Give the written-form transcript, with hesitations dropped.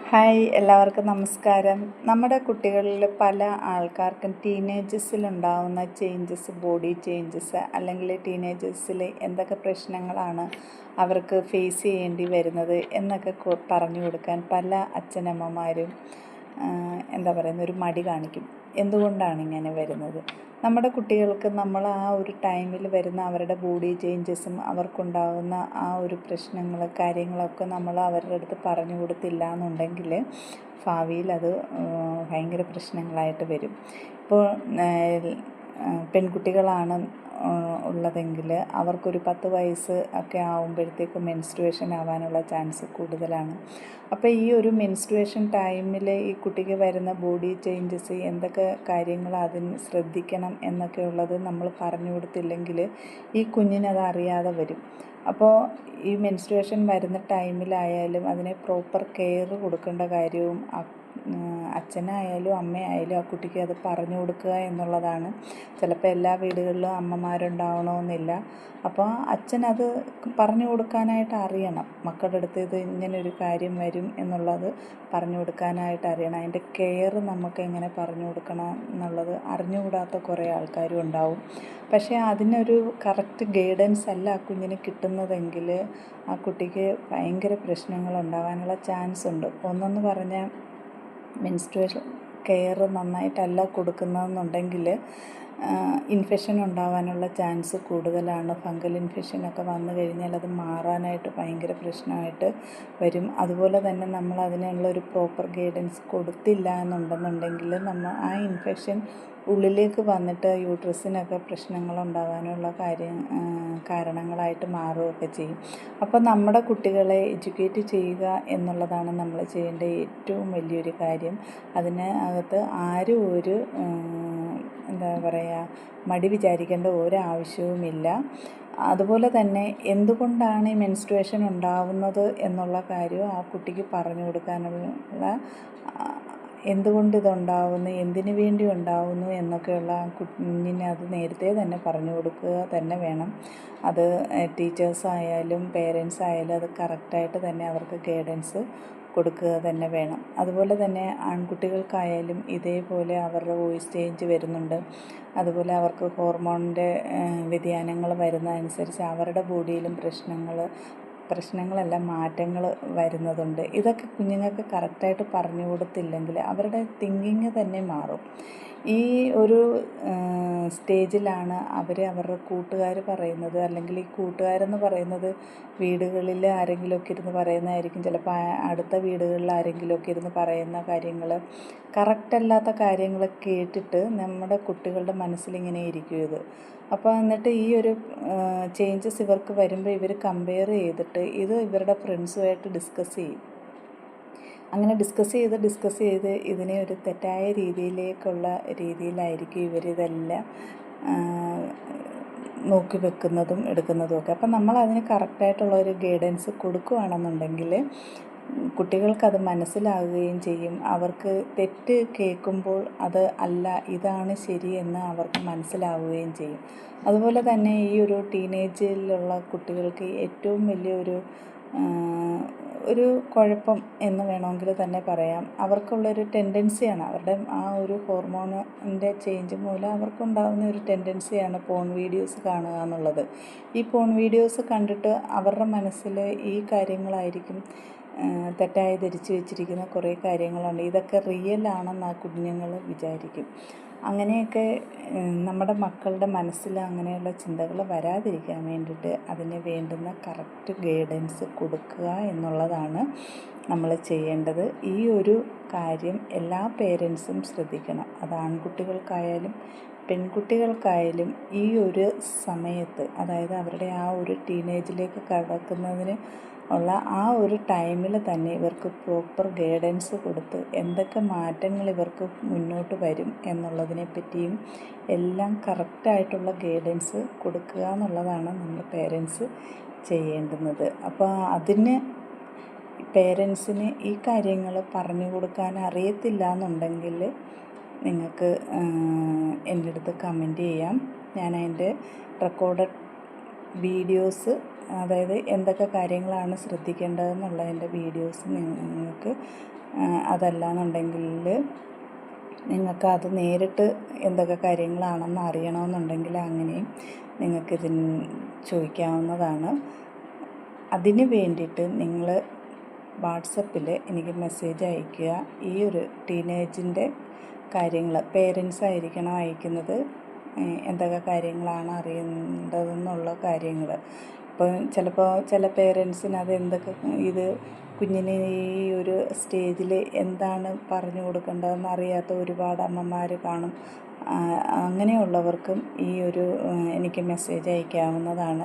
Hi, എല്ലാവർക്കും നമസ്കാരം. നമ്മുടെ കുട്ടികളിൽ പല ആൾക്കാർക്കും ടീനേജസിലുണ്ടാവുന്ന ചേഞ്ചസ്, ബോഡി ചേഞ്ചസ്, അല്ലെങ്കിൽ ടീനേജസിൽ എന്തൊക്കെ പ്രശ്നങ്ങളാണ് അവർക്ക് ഫേസ് ചെയ്യേണ്ടി വരുന്നത് എന്നൊക്കെ പറഞ്ഞു കൊടുക്കാൻ പല അച്ഛനമ്മമാരും ഒരു മടി കാണിക്കും. എന്തുകൊണ്ടാണ് ഇങ്ങനെ വരുന്നത്? നമ്മുടെ കുട്ടികൾക്ക് നമ്മൾ ആ ഒരു ടൈമിൽ വരുന്ന അവരുടെ ബോഡി ചേഞ്ചസും അവർക്കുണ്ടാകുന്ന ആ ഒരു പ്രശ്നങ്ങൾ കാര്യങ്ങളൊക്കെ നമ്മൾ അവരുടെ അടുത്ത് പറഞ്ഞു കൊടുത്തില്ല എന്നുണ്ടെങ്കിൽ ഭാവിയിൽ അത് ഭയങ്കര പ്രശ്നങ്ങളായിട്ട് വരും. ഇപ്പോൾ പെൺകുട്ടികളാണ് ഉള്ളതെങ്കിൽ അവർക്കൊരു 10 വയസ്സ് ഒക്കെ ആകുമ്പോഴത്തേക്ക് മെൻസ്ട്രുവേഷൻ ആവാനുള്ള ചാൻസ് കൂടുതലാണ്. അപ്പോൾ ഈ ഒരു മെൻസ്ട്രുവേഷൻ ടൈമിൽ ഈ കുട്ടിക്ക് വരുന്ന ബോഡി ചേഞ്ചസ് എന്തൊക്കെ കാര്യങ്ങൾ അതിന് ശ്രദ്ധിക്കണം എന്നൊക്കെ ഉള്ളത് നമ്മൾ പറഞ്ഞു കൊടുത്തില്ലെങ്കിൽ ഈ കുഞ്ഞിനത് അറിയാതെ വരും. അപ്പോൾ ഈ മെൻസ്ട്രുവേഷൻ വരുന്ന ടൈമിലായാലും അതിനെ പ്രോപ്പർ കെയർ കൊടുക്കേണ്ട കാര്യവും അച്ഛനായാലും അമ്മയായാലും ആ കുട്ടിക്ക് അത് പറഞ്ഞു കൊടുക്കുക എന്നുള്ളതാണ്. ചിലപ്പോൾ എല്ലാ വീടുകളിലും അമ്മമാരുണ്ടാവണമെന്നില്ല. അപ്പോൾ അച്ഛനത് പറഞ്ഞു കൊടുക്കാനായിട്ട് അറിയണം. മക്കളുടെ അടുത്ത് ഇത് ഇങ്ങനൊരു കാര്യം വരും എന്നുള്ളത് പറഞ്ഞു കൊടുക്കാനായിട്ട് അറിയണം. അതിൻ്റെ കെയർ നമുക്ക് എങ്ങനെ പറഞ്ഞു കൊടുക്കണം എന്നുള്ളത് അറിഞ്ഞുകൂടാത്ത കുറേ ആൾക്കാരും ഉണ്ടാവും. പക്ഷേ അതിനൊരു കറക്റ്റ് ഗൈഡൻസ് അല്ല ആ കുഞ്ഞിന് കിട്ടുന്നതെങ്കിൽ ആ കുട്ടിക്ക് ഭയങ്കര പ്രശ്നങ്ങൾ ഉണ്ടാകാനുള്ള ചാൻസ് ഉണ്ട്. ഒന്നെന്ന് പറഞ്ഞാൽ മെൻസ്ട്രുവേഷൻ കെയർ നന്നായിട്ടല്ല കൊടുക്കുന്നതെന്നുണ്ടെങ്കിൽ ഇൻഫെക്ഷൻ ഉണ്ടാകാനുള്ള ചാൻസ് കൂടുതലാണ്. ഫംഗൽ ഇൻഫെക്ഷനൊക്കെ വന്നു കഴിഞ്ഞാൽ അത് മാറാനായിട്ട് ഭയങ്കര പ്രശ്നമായിട്ട് വരും. അതുപോലെ തന്നെ നമ്മൾ അതിനുള്ളൊരു പ്രോപ്പർ ഗൈഡൻസ് കൊടുത്തില്ല എന്നുണ്ടെന്നുണ്ടെങ്കിൽ ആ ഇൻഫെക്ഷൻ ഉള്ളിലേക്ക് വന്നിട്ട് യൂട്രസിനൊക്കെ പ്രശ്നങ്ങളുണ്ടാകാനുള്ള കാരണങ്ങളായിട്ട് മാറുകയൊക്കെ ചെയ്യും. അപ്പോൾ നമ്മുടെ കുട്ടികളെ എഡ്യൂക്കേറ്റ് ചെയ്യുക എന്നുള്ളതാണ് നമ്മൾ ചെയ്യേണ്ട ഏറ്റവും വലിയൊരു കാര്യം. അതിനകത്ത് ആരും ഒരു മടി വിചാരിക്കേണ്ട ഒരാവശ്യവുമില്ല. അതുപോലെ തന്നെ എന്തുകൊണ്ടാണ് ഈ മെൻസ്ട്രുവേഷൻ ഉണ്ടാവുന്നത് എന്നുള്ള കാര്യം ആ കുട്ടിക്ക് പറഞ്ഞു കൊടുക്കാനുള്ള എന്തുകൊണ്ട് ഇതുണ്ടാവുന്നു, എന്തിനു വേണ്ടി ഉണ്ടാവുന്നു എന്നൊക്കെയുള്ള കുഞ്ഞിനെ അത് നേരത്തെ തന്നെ പറഞ്ഞു കൊടുക്കുക തന്നെ വേണം. അത് ടീച്ചേഴ്സായാലും പേരൻസ് ആയാലും അത് കറക്റ്റായിട്ട് തന്നെ അവർക്ക് ഗൈഡൻസ് കൊടുക്കുക തന്നെ വേണം. അതുപോലെ തന്നെ ആൺകുട്ടികൾക്കായാലും ഇതേപോലെ അവരുടെ വോയിസ് ചേഞ്ച് വരുന്നുണ്ട്. അതുപോലെ അവർക്ക് ഹോർമോണിൻ്റെ വ്യതിയാനങ്ങൾ വരുന്നതനുസരിച്ച് അവരുടെ ബോഡിയിലും പ്രശ്നങ്ങളല്ല മാറ്റങ്ങൾ വരുന്നതുണ്ട്. ഇതൊക്കെ കുഞ്ഞുങ്ങൾക്ക് കറക്റ്റായിട്ട് പറഞ്ഞു കൊടുത്തില്ലെങ്കിൽ അവരുടെ തിങ്കിങ് തന്നെ മാറും. ഈ ഒരു സ്റ്റേജിലാണ് അവരുടെ കൂട്ടുകാർ പറയുന്നത്, അല്ലെങ്കിൽ ഈ കൂട്ടുകാരെന്ന് പറയുന്നത് വീടുകളിൽ ആരെങ്കിലുമൊക്കെ ഇരുന്ന് പറയുന്നതായിരിക്കും. ചിലപ്പോൾ അടുത്ത വീടുകളിൽ ആരെങ്കിലുമൊക്കെ ഇരുന്ന് പറയുന്ന കാര്യങ്ങൾ കറക്റ്റല്ലാത്ത കാര്യങ്ങൾ കേട്ടിട്ട് നമ്മുടെ കുട്ടികളുടെ മനസ്സിലിങ്ങനെ ഇരിക്കും ഇത്. അപ്പോൾ എന്നിട്ട് ഈ ഒരു ചേഞ്ചസ് ഇവർക്ക് വരുമ്പോൾ ഇവർ കമ്പയർ ചെയ്തിട്ട് ഇത് ഇവരുടെ ഫ്രണ്ട്സുമായിട്ട് ഡിസ്കസ് ചെയ്യും. അങ്ങനെ ഡിസ്കസ് ചെയ്ത് ഇതിനെ ഒരു തെറ്റായ രീതിയിലായിരിക്കും ഇവരിതെല്ലാം നോക്കി വെക്കുന്നതും എടുക്കുന്നതും ഒക്കെ. അപ്പം നമ്മളതിന് കറക്റ്റായിട്ടുള്ള ഒരു ഗൈഡൻസ് കൊടുക്കുകയാണെന്നുണ്ടെങ്കിൽ കുട്ടികൾക്കത് മനസ്സിലാകുകയും ചെയ്യും. അവർക്ക് തെറ്റ് കേൾക്കുമ്പോൾ അത് അല്ല, ഇതാണ് ശരിയെന്ന് അവർക്ക് മനസ്സിലാവുകയും ചെയ്യും. അതുപോലെ തന്നെ ഈ ഒരു ടീനേജിലുള്ള കുട്ടികൾക്ക് ഏറ്റവും വലിയൊരു കുഴപ്പം എന്ന് വേണമെങ്കിൽ തന്നെ പറയാം. അവർക്കുള്ളൊരു ടെൻഡൻസിയാണ്, അവരുടെ ആ ഒരു ഹോർമോണിൻ്റെ ചേഞ്ച് മൂലം അവർക്കുണ്ടാകുന്ന ഒരു ടെൻഡൻസിയാണ് പോൺ വീഡിയോസ് കാണുക എന്നുള്ളത്. ഈ പോൺ വീഡിയോസ് കണ്ടിട്ട് അവരുടെ മനസ്സിൽ ഈ കാര്യങ്ങളായിരിക്കും തെറ്റായി ധരിച്ചു വെച്ചിരിക്കുന്ന കുറേ കാര്യങ്ങളുണ്ട്. ഇതൊക്കെ റിയൽ ആണെന്ന് ആ കുഞ്ഞുങ്ങൾ വിചാരിക്കും. അങ്ങനെയൊക്കെ നമ്മുടെ മക്കളുടെ മനസ്സിൽ അങ്ങനെയുള്ള ചിന്തകൾ വരാതിരിക്കാൻ വേണ്ടിയിട്ട് അതിന് വേണ്ടുന്ന കറക്റ്റ് ഗൈഡൻസ് കൊടുക്കുക എന്നുള്ളതാണ് നമ്മൾ ചെയ്യേണ്ടത്. ഈ ഒരു കാര്യം എല്ലാ പേരൻസും ശ്രദ്ധിക്കണം. അത് ആൺകുട്ടികൾക്കായാലും പെൺകുട്ടികൾക്കായാലും ഈ ഒരു സമയത്ത്, അതായത് അവരുടെ ആ ഒരു ടീനേജിലേക്ക് കടക്കുന്നതിന് ഉള്ള ആ ഒരു ടൈമിൽ തന്നെ ഇവർക്ക് പ്രോപ്പർ ഗൈഡൻസ് കൊടുത്ത് എന്തൊക്കെ മാറ്റങ്ങൾ ഇവർക്ക് മുന്നോട്ട് വരും എന്നുള്ളതിനെ പറ്റിയും എല്ലാം കറക്റ്റായിട്ടുള്ള ഗൈഡൻസ് കൊടുക്കുക എന്നുള്ളതാണ് നമ്മൾ പേരൻസ് ചെയ്യേണ്ടുന്നത്. അപ്പോൾ അതിന് പേരൻസിന് ഈ കാര്യങ്ങൾ പറഞ്ഞു കൊടുക്കാൻ അറിയത്തില്ല എന്നുണ്ടെങ്കിൽ നിങ്ങൾക്ക് എൻ്റെ അടുത്ത് കമൻറ്റ് ചെയ്യാം. ഞാൻ അതിൻ്റെ റെക്കോർഡഡ് വീഡിയോസ് അതായത് എന്തൊക്കെ കാര്യങ്ങളാണ് ശ്രദ്ധിക്കേണ്ടതെന്നുള്ളതിൻ്റെ വീഡിയോസ് നിങ്ങൾക്ക് അതല്ലാന്നുണ്ടെങ്കിൽ നിങ്ങൾക്ക് അത് നേരിട്ട് എന്തൊക്കെ കാര്യങ്ങളാണെന്ന് അറിയണമെന്നുണ്ടെങ്കിൽ അങ്ങനെയും നിങ്ങൾക്കിതിന് ചോദിക്കാവുന്നതാണ്. അതിന് വേണ്ടിയിട്ട് നിങ്ങൾ വാട്സപ്പിൽ എനിക്ക് മെസ്സേജ് അയയ്ക്കുക. ഈ ഒരു ടീനേജിൻ്റെ കാര്യങ്ങൾ പേരൻസ് ആയിരിക്കണം അയക്കുന്നത്. എന്തൊക്കെ കാര്യങ്ങളാണ് അറിയേണ്ടതെന്നുള്ള കാര്യങ്ങൾ. ഇപ്പോൾ ചിലപ്പോൾ ചില പേരൻസിന് ഇത് കുഞ്ഞിന് ഈ ഒരു സ്റ്റേജിൽ എന്താണ് പറഞ്ഞു കൊടുക്കേണ്ടതെന്ന് അറിയാത്ത ഒരുപാട് അമ്മമാർ കാണും. അങ്ങനെയുള്ളവർക്കും ഈ ഒരു എനിക്ക് മെസ്സേജ് അയക്കാവുന്നതാണ്.